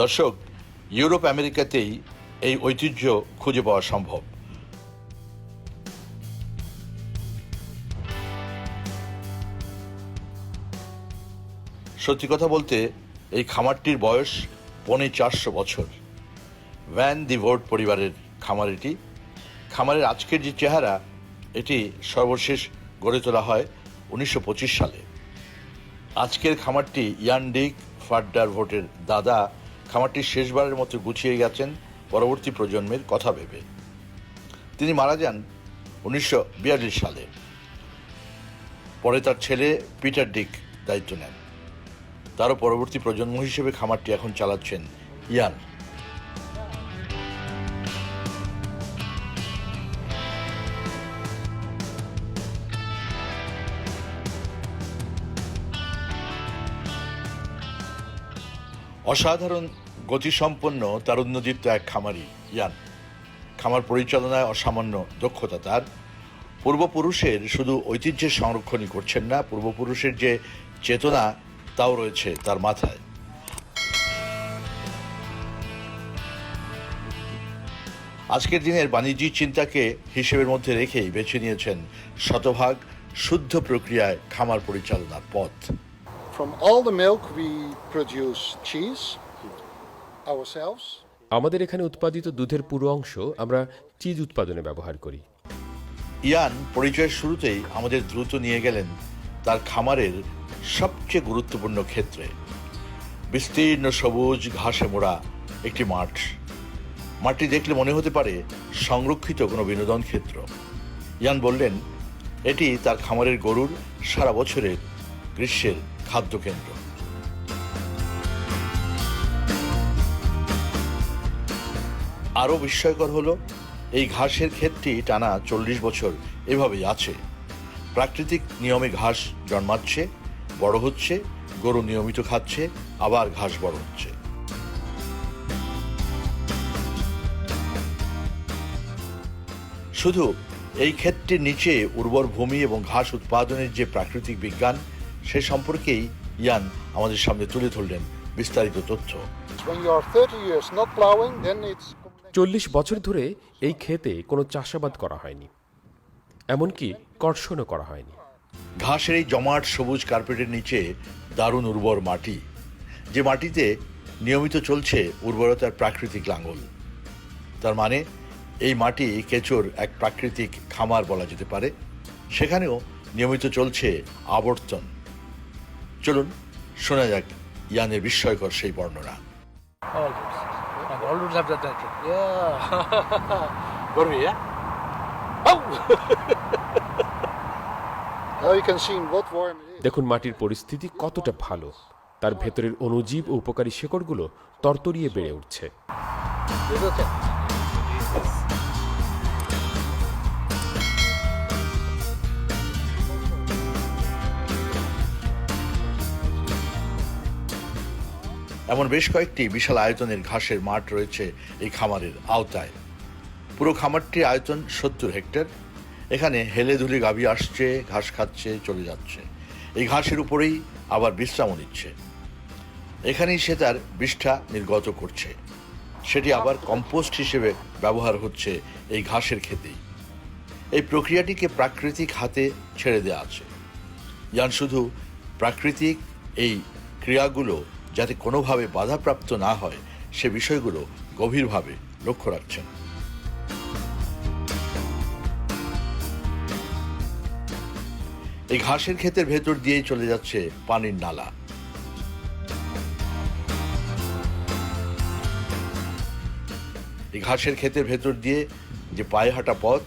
দর্শক, ইউরোপ আমেরিকাতেই এই ঐতিহ্য খুঁজে পাওয়া সম্ভব। সত্যি কথা বলতে এই খামারটির বয়স 450 বছর। ভ্যান দি ভোর্ট পরিবারের খামার এটি। খামারের আজকের যে চেহারা, এটি সর্বশেষ গড়ে তোলা হয় 1925 সালে। আজকের খামারটি ইয়ান ডিক ফার ডার ভোর্টের দাদা খামারটি শেষবারের মতো গুছিয়ে গেছেন পরবর্তী প্রজন্মের কথা ভেবে। তিনি মারা যান 1942 সালে। পরে তার ছেলে পিটার ডিক দায়িত্ব নেন। তারও পরবর্তী প্রজন্ম হিসেবে খামারটি এখন চালাচ্ছেন ইয়ান। অসাধারণ গতিসম্পন্ন তারুণ্যদীপ্ত এক খামারি ইয়ান। খামার পরিচালনায় অসামান্য দক্ষতা তার। পূর্বপুরুষের শুধু ঐতিহ্যের সংরক্ষণই করছেন না, পূর্বপুরুষের যে চেতনা তাও রয়েছে তার মাথায়। আজকের দিনের বাণিজ্যিক চিন্তাকে হিসেবের মধ্যে রেখেই বেছে নিয়েছেন শতভাগ শুদ্ধ প্রক্রিয়ায় খামার পরিচালনার পথ। From all the milk we produce cheese ourselves. আমাদের এখানে উৎপাদিত দুধের পুরো অংশ আমরা চিজ উৎপাদনে ব্যবহার করি। ইয়ান পরিচয়ের শুরুতেই আমাদের দ্রুত নিয়ে গেলেন তার খামারের সবচেয়ে গুরুত্বপূর্ণ ক্ষেত্রে। বিস্তীর্ণ সবুজ ঘাসে মোড়া একটি মাঠ। মাঠটি দেখলে মনে হতে পারে সংরক্ষিত কোনো বিনোদন ক্ষেত্র। ইয়ান বললেন, এটি তার খামারের গরুর সারা বছরের গ্রীষ্মের খাদ্য কেন্দ্র। আরও বিস্ময়কর হলো, এই ঘাসের ক্ষেতটি টানা 40 বছর এভাবেই আছে। প্রাকৃতিক নিয়মে ঘাস জন্মাচ্ছে, বড় হচ্ছে, গরু নিয়মিত খাচ্ছে, আবার ঘাস বড় হচ্ছে। শুধু এই ক্ষেতটির নিচে উর্বর ভূমি এবং ঘাস উৎপাদনের যে প্রাকৃতিক বিজ্ঞান, সে সম্পর্কেই ইয়ান আমাদের সামনে তুলে ধরলেন বিস্তারিত তথ্য। When you are 30 years not plowing, then it's 40 বছর ধরে এই ক্ষেতে কোনো চাষাবাদ করা হয়নি, এমনকি কর্ষণও করা হয়নি। ঘাসের এই জমাট সবুজ কার্পেটের নিচে দারুণ উর্বর মাটি, যে মাটিতে নিয়মিত চলছে উর্বরতার প্রাকৃতিক লাঙ্গল। তার মানে এই মাটি কেঁচোর এক প্রাকৃতিক খামার বলা যেতে পারে। সেখানেও নিয়মিত চলছে আবর্তন। চলুন শোনা যাক ইয়ানের বিস্ময়কর সেই বর্ণনা। All roots. And all roots have that nature. Yeah. Got me, yeah? Oh! now you can see in what worm it is. দেখুন মাটির পরিস্থিতি কতটা ভালো। তার ভেতরের অণুজীব ও উপকারী শেকড়গুলো তরতরিয়ে বেড়ে উঠছে। This is it. এমন বেশ কয়েকটি বিশাল আয়তনের ঘাসের মাঠ রয়েছে এই খামারের আওতায়। পুরো খামারটির আয়তন 70 হেক্টর। এখানে হেলে ধুলে গাভী আসছে, ঘাস খাচ্ছে, চলে যাচ্ছে। এই ঘাসের উপরেই আবার বিশ্রামও নিচ্ছে। এখানেই সে তার বিষ্ঠা নির্গত করছে। সেটি আবার কম্পোস্ট হিসেবে ব্যবহার হচ্ছে এই ঘাসের খেতেই। এই প্রক্রিয়াটিকে প্রাকৃতিক হাতে ছেড়ে দেওয়া আছে। ইয়ান শুধু প্রাকৃতিক এই ক্রিয়াগুলো যাতে কোনোভাবে বাধাপ্রাপ্ত না হয় সে বিষয়গুলো গভীরভাবে লক্ষ্য রাখছেন। এই ঘাসের ক্ষেতের ভেতর দিয়েই চলে যাচ্ছে পানির নালা। এই ঘাসের ক্ষেতের ভেতর দিয়ে যে পায়ে হাঁটা পথ,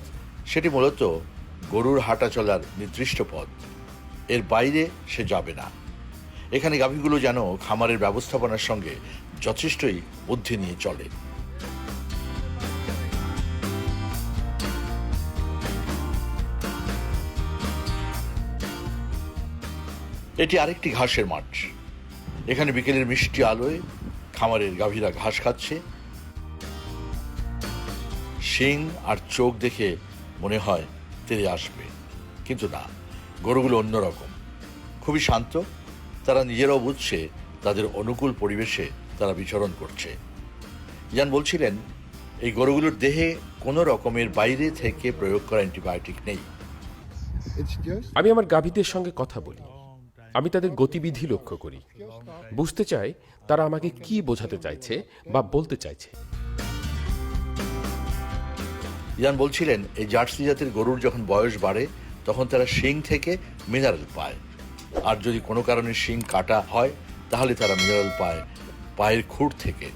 সেটি মূলত গরুর হাঁটা চলার নির্দিষ্ট পথ। এর বাইরে সে যাবে না। এখানে গাভীগুলো যেন খামারের ব্যবস্থাপনার সঙ্গে যথেষ্টই বুদ্ধি নিয়ে চলে। এটি আরেকটি ঘাসের মাঠ। এখানে বিকেলের মিষ্টি আলোয় খামারের গাভীরা ঘাস খাচ্ছে। শিং আর চোখ দেখে মনে হয় তেড়ে আসবে, কিন্তু না, গরুগুলো অন্যরকম, খুবই শান্ত। তারা নিজেরাও বুঝছে তাদের অনুকূল পরিবেশে তারা বিচরণ করছে। ইয়ান বলছিলেন, এই গরুগুলোর দেহে কোনো রকমের বাইরে থেকে প্রয়োগ করা অ্যান্টিবায়োটিক নেই। It's just আমি আমার গাভীদের সঙ্গে কথা বলি, আমি তাদের গতিবিধি লক্ষ্য করি, বুঝতে চাই তারা আমাকে কি বোঝাতে চাইছে বা বলতে চাইছে। ইয়ান বলছিলেন, এই জার্সি জাতের গরুর যখন বয়স বাড়ে তখন তারা শিং থেকে মিনারেল পায়, আর যদি কোনো কারণে শিং কাটা হয় তাহলে তারা মিনারেল পায় পায়ের খুঁড় থেকে।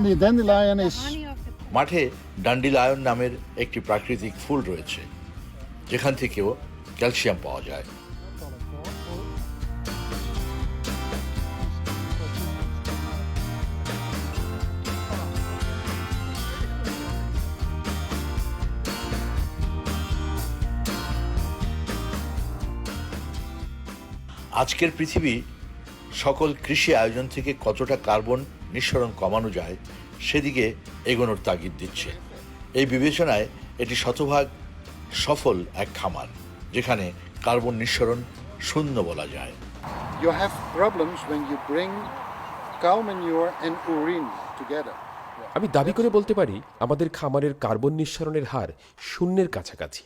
the dandelion is মাঠে ডান্ডিলায়ন নামের একটি প্রাকৃতিক ফুল রয়েছে, যেখান থেকেও ক্যালসিয়াম পাওয়া যায়। আজকের পৃথিবী সকল কৃষি আয়োজন থেকে কতটা কার্বন নিঃসরণ কমানো যায় সেদিকে এগোনোর তাগিদ দিচ্ছে। এই বিবেচনায় এটি শতভাগ সফল এক খামার, যেখানে কার্বন নিঃসরণ শূন্য বলা যায়। you have problems when you bring cow manure and urine together. আমি দাবি করে বলতে পারি আমাদের খামারের কার্বন নিঃসরণের হার শূন্যের কাছাকাছি।